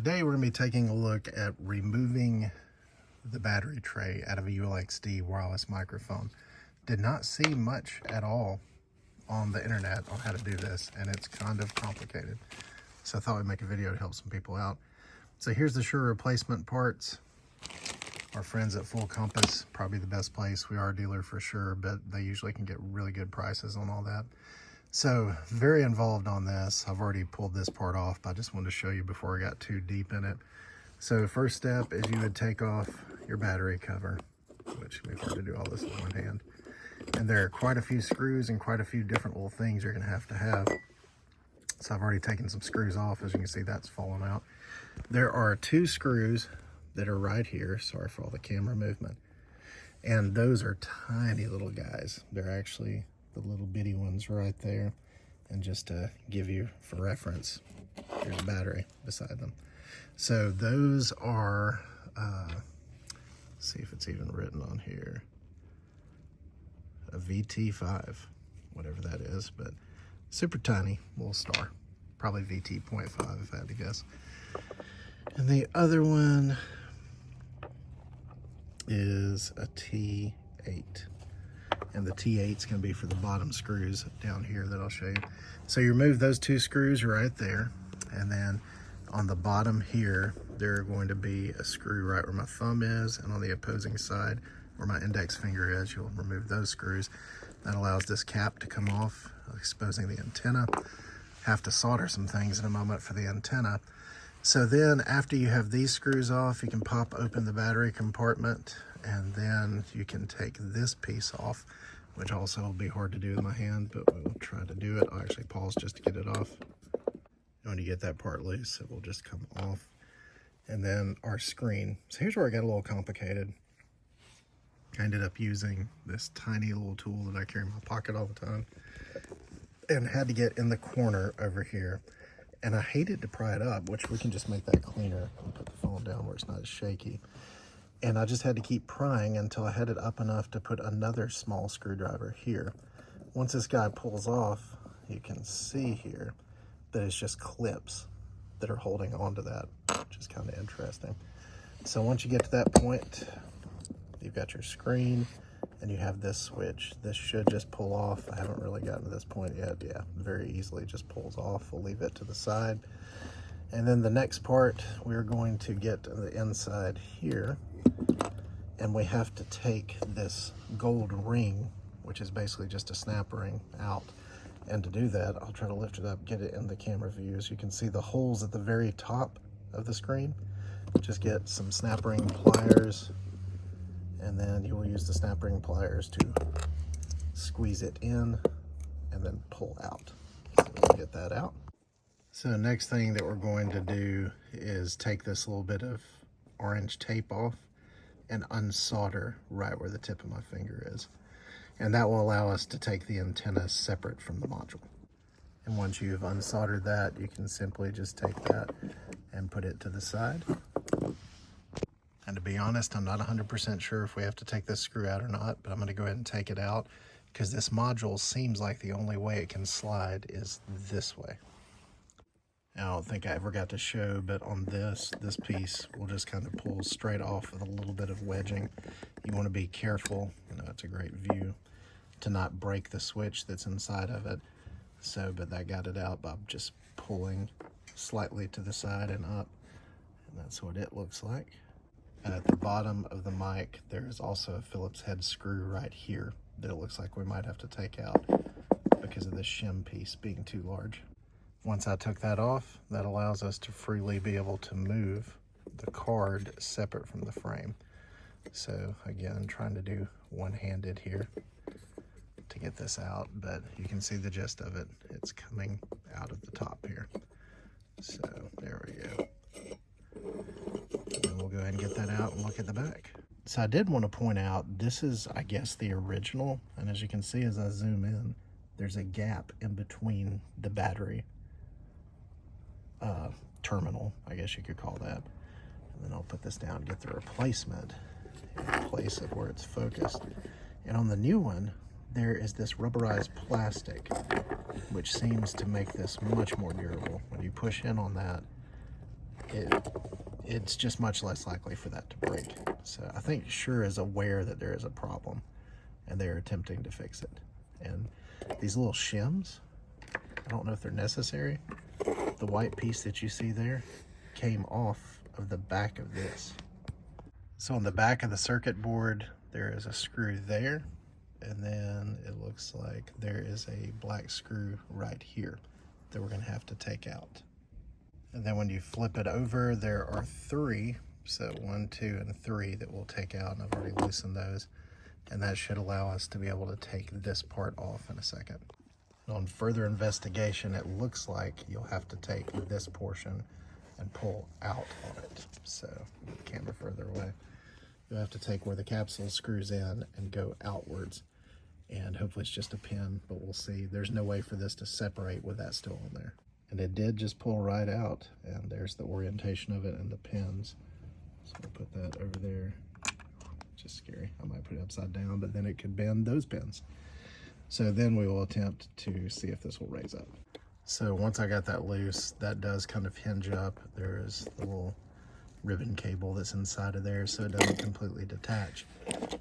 Today we're going to be taking a look at removing the battery tray out of a ULXD wireless microphone. Did not see much at all on the internet on how to do this, and it's kind of complicated. So I thought we'd make a video to help some people out. So here's the Shure replacement parts. Our friends at Full Compass, probably the best place. We are a dealer for Shure, but they usually can get really good prices on all that. So very involved on this. I've already pulled this part off, but I just wanted to show you before I got too deep in it. So first step is you would take off your battery cover, which we've had to do all this with one hand. And there are quite a few screws and quite a few different little things you're gonna have to have. So I've already taken some screws off. As you can see, that's fallen out. There are two screws that are right here. Sorry for all the camera movement. And those are tiny little guys. They're actually the little bitty ones right there. And just to give you for reference, here's a battery beside them. So those are, let's see if it's even written on here, a VT5, whatever that is, but super tiny little star, probably VT.5 if I had to guess. And the other one is a T8. And the T8 is going to be for the bottom screws down here that I'll show you. So you remove those two screws right there. And then on the bottom here, there are going to be a screw right where my thumb is. And on the opposing side, where my index finger is, you'll remove those screws. That allows this cap to come off, exposing the antenna. Have to solder some things in a moment for the antenna. So then after you have these screws off, you can pop open the battery compartment, and then you can take this piece off, which also will be hard to do with my hand, but we'll try to do it. I'll actually pause just to get it off. And when you get that part loose, it will just come off. And then our screen. So here's where it got a little complicated. I ended up using this tiny little tool that I carry in my pocket all the time, and had to get in the corner over here. And I hated to pry it up, which we can just make that cleaner and put the phone down where it's not as shaky. And I just had to keep prying until I had it up enough to put another small screwdriver here. Once this guy pulls off, you can see here that it's just clips that are holding onto that, which is kind of interesting. So once you get to that point, you've got your screen and you have this switch. This should just pull off. I haven't really gotten to this point yet. Yeah, very easily just pulls off. We'll leave it to the side. And then the next part, we're going to get to the inside here, and we have to take this gold ring, which is basically just a snap ring, out. And to do that, I'll try to lift it up, get it in the camera view. As you can see the holes at the very top of the screen. Just get some snap ring pliers, and then you will use the snap ring pliers to squeeze it in and then pull out. So we'll get that out. So the next thing that we're going to do is take this little bit of orange tape off and unsolder right where the tip of my finger is. And that will allow us to take the antenna separate from the module. And once you've unsoldered that, you can simply just take that and put it to the side. And to be honest, I'm not 100% sure if we have to take this screw out or not, but I'm going to go ahead and take it out because this module seems like the only way it can slide is this way. I don't think I ever got to show, but on this piece will just kind of pull straight off with a little bit of wedging. You want to be careful, you know, it's a great view, to not break the switch that's inside of it. So, but that got it out by just pulling slightly to the side and up, and that's what it looks like. And at the bottom of the mic, there is also a Phillips head screw right here that it looks like we might have to take out because of this shim piece being too large. Once I took that off, that allows us to freely be able to move the card separate from the frame. So again, trying to do one-handed here to get this out, but you can see the gist of it. It's coming out of the top here. So there we go. And we'll go ahead and get that out and look at the back. So I did want to point out, this is, I guess, the original. And as you can see, as I zoom in, there's a gap in between the battery terminal, I guess you could call that. And then I'll put this down and get the replacement in place of where it's focused. And on the new one, there is this rubberized plastic, which seems to make this much more durable. When you push in on that, it's just much less likely for that to break. So I think Shure is aware that there is a problem and they're attempting to fix it. And these little shims, I don't know if they're necessary. The white piece that you see there came off of the back of this. So on the back of the circuit board, there is a screw there, and then it looks like there is a black screw right here that we're gonna have to take out. And then when you flip it over, there are 3, so 1, 2, and 3 that we'll take out, and I've already loosened those. And that should allow us to be able to take this part off in a second. And on further investigation, it looks like you'll have to take this portion and pull out on it. So, move the camera further away. You'll have to take where the capsule screws in and go outwards. And hopefully it's just a pin, but we'll see. There's no way for this to separate with that still on there. And it did just pull right out, and there's the orientation of it and the pins. So we'll put that over there. Just scary. I might put it upside down, but then it could bend those pins. So then we will attempt to see if this will raise up. So once I got that loose, that does kind of hinge up. There is the little ribbon cable that's inside of there, so it doesn't completely detach.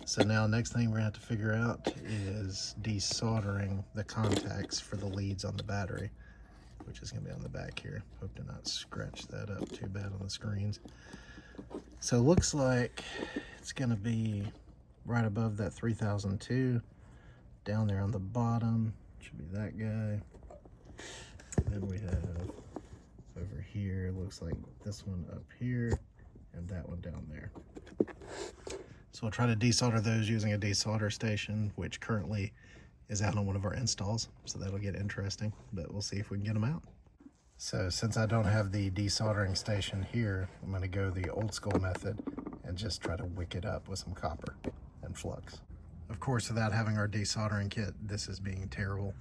So now next thing we're gonna have to figure out is desoldering the contacts for the leads on the battery, which is gonna be on the back here. Hope to not scratch that up too bad on the screens. So it looks like it's gonna be right above that 3002, down there on the bottom, should be that guy. Then we have over here, looks like this one up here, and that one down there. So we'll try to desolder those using a desolder station, which currently is out on one of our installs, so that'll get interesting, but we'll see if we can get them out. So since I don't have the desoldering station here, I'm gonna go the old school method and just try to wick it up with some copper and flux. Of course, without having our desoldering kit, this is being terrible.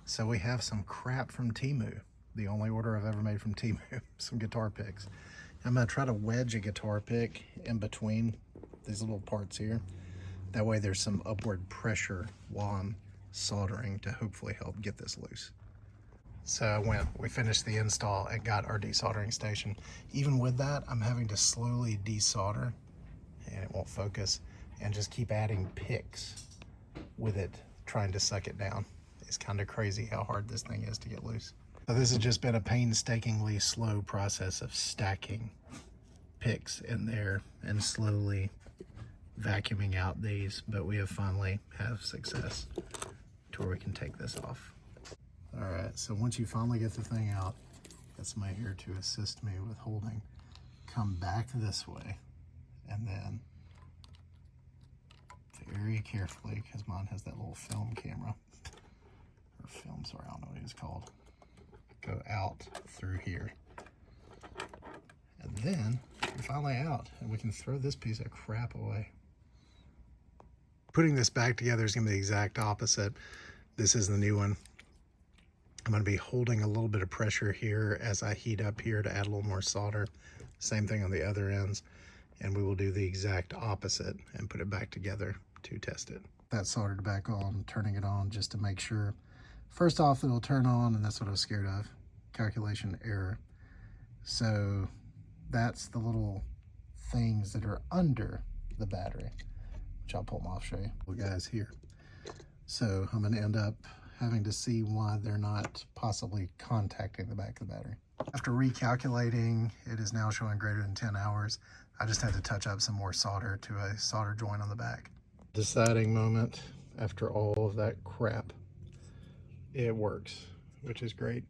So we have some crap from Temu, the only order I've ever made from Temu, some guitar picks. I'm gonna try to wedge a guitar pick in between these little parts here. That way there's some upward pressure while I'm soldering to hopefully help get this loose. So we finished the install and got our desoldering station. Even with that, I'm having to slowly desolder, and it won't focus, and just keep adding picks with it, trying to suck it down. It's kind of crazy how hard this thing is to get loose. So this has just been a painstakingly slow process of stacking picks in there and slowly vacuuming out these, but we have finally have success to where we can take this off. All right, so once you finally get the thing out, got somebody here to assist me with holding. Come back this way, and then very carefully, because mine has that little film camera, or film, sorry, I don't know what it's called. Go out through here. And then we're finally out, and we can throw this piece of crap away. Putting this back together is gonna be the exact opposite. This is the new one. I'm gonna be holding a little bit of pressure here as I heat up here to add a little more solder. Same thing on the other ends. And we will do the exact opposite and put it back together to test it. That's soldered back on, turning it on just to make sure. First off, it'll turn on, and that's what I was scared of. Calculation error. So that's the little things that are under the battery, which I'll pull them off, show you. Well, guys, here. So I'm gonna end up having to see why they're not possibly contacting the back of the battery. After recalculating, it is now showing greater than 10 hours. I just had to touch up some more solder to a solder joint on the back. Deciding moment after all of that crap. It works, which is great.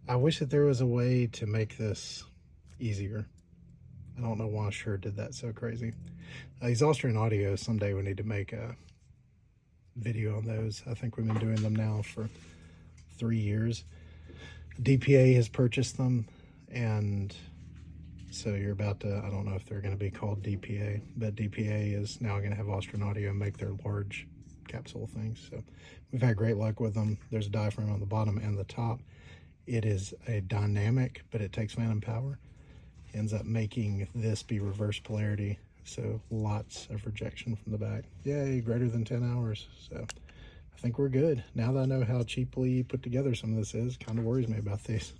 I wish that there was a way to make this easier. I don't know why Shure did that so crazy. These Austrian Audios, someday we need to make a video on those. I think we've been doing them now for 3 years. DPA has purchased them, and so you're about to, I don't know if they're going to be called DPA, but DPA is now going to have Austrian Audio make their large capsule things. So we've had great luck with them. There's a diaphragm on the bottom and the top. It is a dynamic, but it takes phantom power. Ends up making this be reverse polarity. So lots of rejection from the back. Yay, greater than 10 hours. So I think we're good. Now that I know how cheaply put together some of this is, kind of worries me about these.